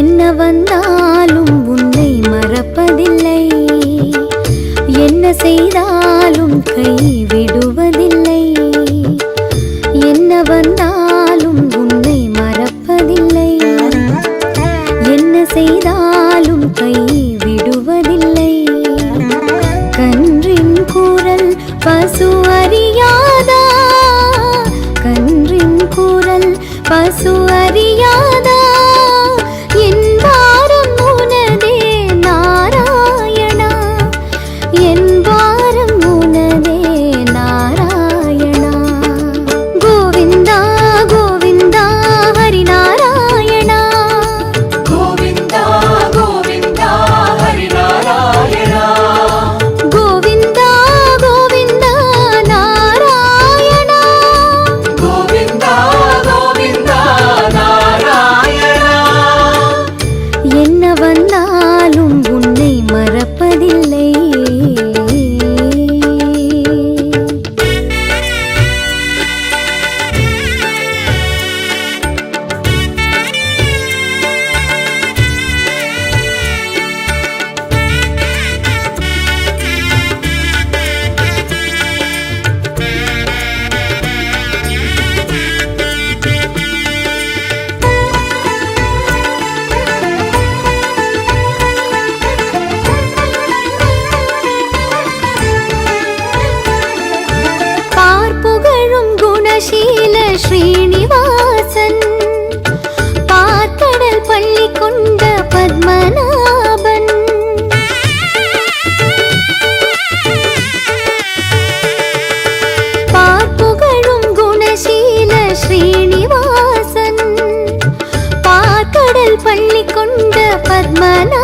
என்ன வந்தாலும் உன்னை மறப்பதில்லை, என்ன செய்தாலும் கைவிடுவதில்லை. என்ன வந்தாலும் உன்னை மறப்பதில்லை, என்ன செய்தாலும் கைவிடுவதில்லை. கன்றின் குரல் பசு அறியாதா, கன்றின் குரல் பசு அறியாதா. என் பாரம் உனதே நாராயணா, என் பாரம் உனதே நாராயணா. கோவிந்தா கோவிந்தா ஹரி நாராயணா, கோவிந்தா கோவிந்தா ஹரி நாராயணா, கோவிந்தா கோவிந்தா நாராயணா, கோவிந்தா கோவிந்தா நாராயணா. என்ன வந்தாலும் உன்னை மறப்பதில்லை. பார்ப்புகழும் குணசீல ஸ்ரீனிவாசன், பார்க்கடல் பள்ளி கொண்ட பத்மநாபன். பார்ப்புகழும் குணசீல ஸ்ரீனிவாசன், பார்க்கடல் பள்ளி கொண்ட பத்மநாபன்.